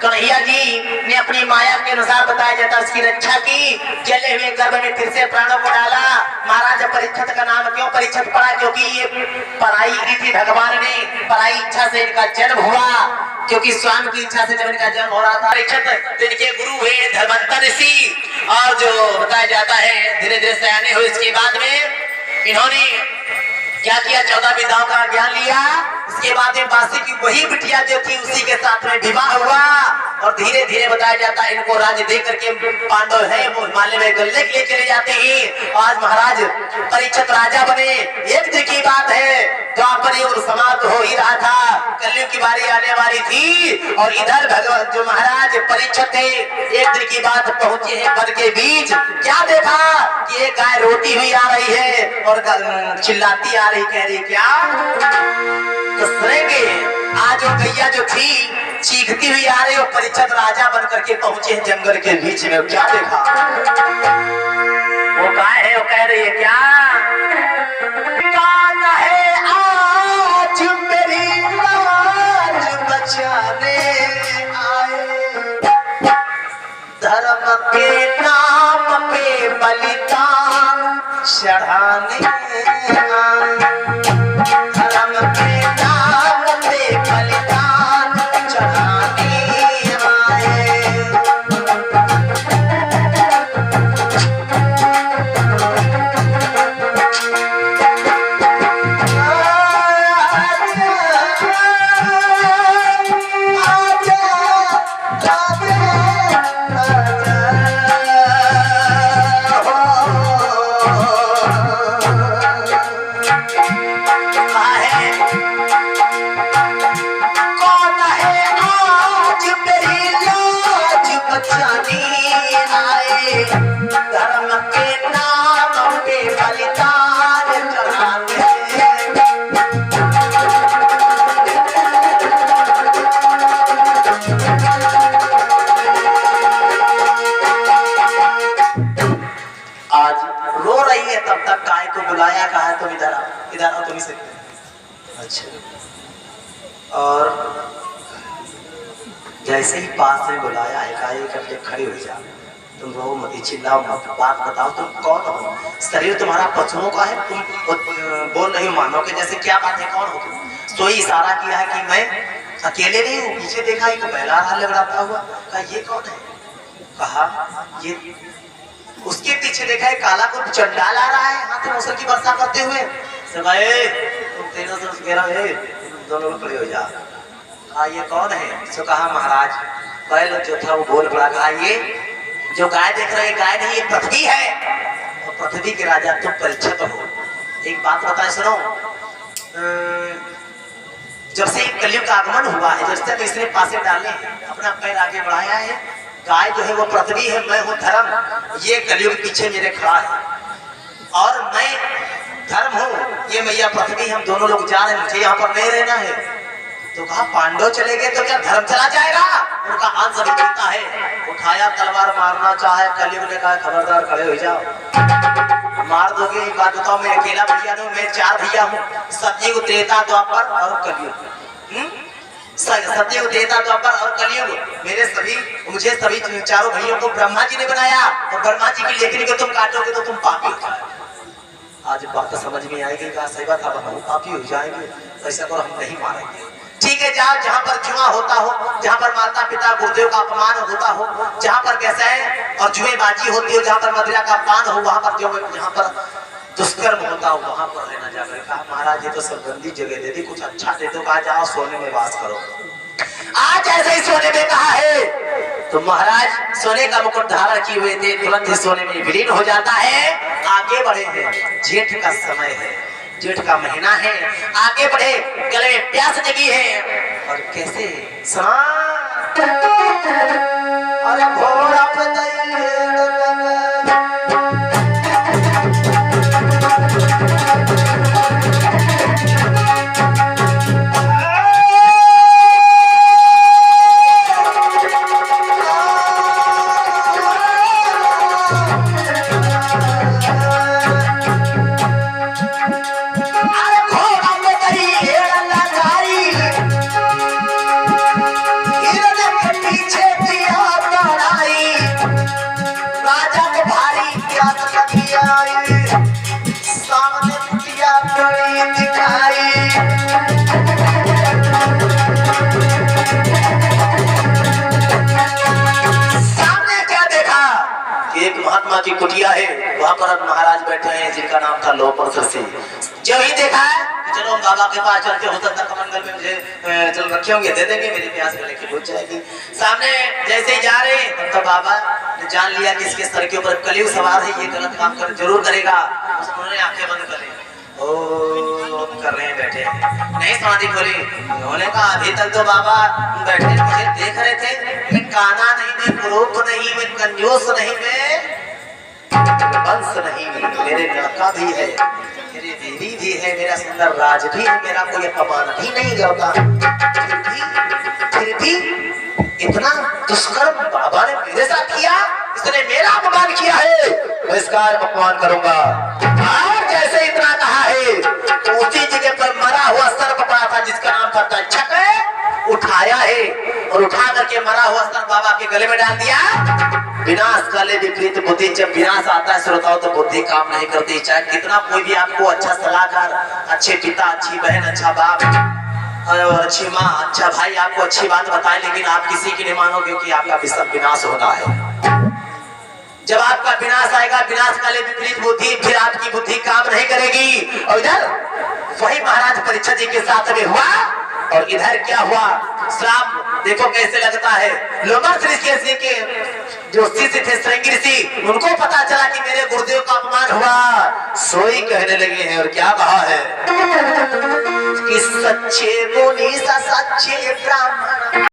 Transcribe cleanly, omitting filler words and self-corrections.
कन्हैया जी ने अपनी माया के अनुसार बताया जाता उसकी रक्षा की, जले हुए गर्भ में फिर से प्राणों को डाला। महाराज परीक्षित का नाम क्यों परीक्षित पड़ा? क्योंकि ये पराई की थी, भगवान ने पराई इच्छा से इनका जन्म हुआ, क्योंकि स्वामी की इच्छा से जब इनका जन्म हो रहा था। परीक्षित इनके गुरु हुए धर्मांतर ऋषि, और जो बताया जाता है धीरे धीरे सयाने हुए। इसके बाद में इन्होंने क्या किया? 14 विद्याओं का ज्ञान लिया। इसके बाद में बासी की वही बिटिया जो थी उसी के साथ में विवाह हुआ, और धीरे धीरे बताया जाता है इनको राज्य दे करके पांडव है वो हिमालय में गलने के लिए चले जाते हैं। आज महाराज परीक्षित राजा बने। एक दिन की बात है, द्वापर युग समाप्त हो ही रहा था, कलयुग की बारी आने वाली थी, और इधर भगवान जो महाराज परीक्षित थे एक दिन की बात पहुंचे हैं वन के बीच। क्या देखा कि एक गाय रोटी हुई आ रही है और चिल्लाती आ रही, कह रही क्या तो सुनेंगे। आज वो गैया जो थी चीखती हुई आ रही, और परीक्षित राजा बन करके पहुंचे हैं जंगल के बीच में। क्या देखा? वो गाय है, वो कह रही है क्या? कौन है आज मेरी लाज बचाने आए, धर्म के नाम पे बलिदान चढ़ाने आए, धर्म के नाम पे बलिदान चढ़ाने आए। धर्म के नाम पे बलिदान चढ़ाने। आज रो रही है, तब तक गाय को बुलाया, कहा तुम इधर आओ, इधर आओ तुम इसे। अच्छा, और जैसे ही पास में बुलाया एकाएक अपने खड़े हो जा, तुम रो मत, चिल्लाओ मत, बात बताओ तुम कौन हो? शरीर तुम्हारा पशुओं का है, तुम बोल रही हो मानव के जैसे। क्या बात है, कौन हो तुम? तो इशारा किया है कि मैं अकेले नहीं हूँ। पीछे देखा एक बैला लड़ाता हुआ, कहा ये कौन है? कहा ये। उसके पीछे देखा है काला को चंडाल आ रहा है हाथ में मूसल की वर्षा करते हुए। तुम 1311 दोनों लोग खड़े हो जा। कहा ये कौन है? सो कहा महाराज बैल जो था वो बोल पड़ा, कहा ये जो गाय देख रहे हैं गाय नहीं, ये पृथ्वी है, और पृथ्वी के राजा तुम परीक्षित हो। एक बात बताए सुनो, जब से कलयुग का आगमन हुआ है, जब से तो इसने पासे डाले अपना पैर आगे बढ़ाया है। गाय जो है वो पृथ्वी है, मैं हूँ धर्म, ये कलयुग पीछे मेरे खड़ा है, और मैं धर्म हूँ, ये मैया पृथ्वी। हम दोनों लोग जा रहे हैं, मुझे यहाँ पर नहीं रहना है। तो कहा पांडव चले गए तो क्या धर्म चला जाएगा? उनका हाथ सभी कहता है, उठाया तलवार मारना चाहे, कलयुग ने कहा खबरदार खड़े हो जाओ, मार दोगे। एक बात बताओ, मैं अकेला भैया नहीं, मैं 4 भैया हूँ, सतयुग त्रेता द्वापर और कलयुग। सतयुग त्रेता द्वापर और कलयुग, मुझे सभी चारों भैयों को ब्रह्मा जी ने बनाया, तो ब्रह्मा जी की लेखनी को तुम काटोगे तो तुम पापी हो जाओगे। आज बात तो समझ में आएगी, कहा सही बात, अब हम पापी हो जाएंगे, ऐसा तो हम नहीं मारेंगे। ठीक है, जाओ जहाँ पर जुआ होता हो, जहाँ पर माता पिता गुरुदेव का अपमान होता हो, जहाँ पर व्यसन और जुएबाजी होती हो, जहाँ पर मदिरा का पान हो, वहाँ पर जहाँ पर दुष्कर्म होता हो, वहाँ पर रहना जाकर। कहा महाराज ये तो संबंधी जगह दे दी, कुछ अच्छा दे दो। कहा जाओ सोने में वास करो। आज ऐसे ही सोने में कहा है, तो महाराज सोने का मुकुट धारण किए हुए थे, तुरंत ही सोने में विलीन हो जाता है। आगे बढ़े हैं, जेठ का समय है, जेठ का महीना है, आगे बढ़े, गले में प्यास जगी है, और कैसे अरे घोड़ा महात्मा की कुटिया है, वहाँ पर महाराज बैठे हैं जिनका नाम था लोपर ऋषि। जो ही देखा है चलो हम बाबा के पास चलते, हो सकता कमंडल में मुझे चलो रखे होंगे, दे देंगे, मेरी प्यास गले की बुझ जाएगी। सामने जैसे ही जा रहे तब तो बाबा ने जान लिया कि इसके सर के ऊपर कलयुग सवार है, ये गलत काम जरूर करेगा। उन्होंने आंखें बंद कर ली, ओ कर रहे हैं बैठे, नहीं समाधि खोली। उन्होंने कहा अभी तक तो बाबा बैठे मुझे देख रहे थे, मैं काना नहीं, मैं कुरूप नहीं, मैं कंजूस नहीं, मैं वंश नहीं, मेरे लड़का भी है, मेरी बीवी भी है, मेरा सुंदर राज भी है, मेरा कोई अपमान भी नहीं करता, फिर भी इतना दुष्कर्म बाबा ने मेरे साथ किया, इसने मेरा अपमान किया है, मैं इसका अपमान करूंगा। और जैसे इतना कहा है तो उसी जगह पर मरा हुआ सर्प पड़ा था जिसका नाम था तक्षक, उठाया है और उठा करके मरा हुआ सर्प बाबा के गले में डाल दिया। विनाश काले विपरीत बुद्धि, जब विनाश आता है श्रोताओं तो बुद्धि काम नहीं करती। चाहे कितना कोई भी आपको अच्छा सलाहकार, अच्छे पिता, अच्छी बहन, अच्छा बाप और अच्छी माँ, अच्छा भाई आपको अच्छी बात बताए, लेकिन आप किसी की नहीं मानोगे कि आपका विनाश होना है। जब आपका विनाश आएगा, विनाश काले विपरीत बुद्धि, फिर आपकी बुद्धि काम नहीं करेगी। और इधर वही महाराज परीक्षित जी के साथ में हुआ, और इधर क्या हुआ, श्राप देखो कैसे लगता है। लोमश ऋषि के जो शिष्य थे श्रृंगी ऋषि, उनको पता चला कि मेरे गुरुदेव का अपमान हुआ, सोई कहने लगे हैं। और क्या कहा है कि सच्चे मुनि सच्चे ब्राह्मण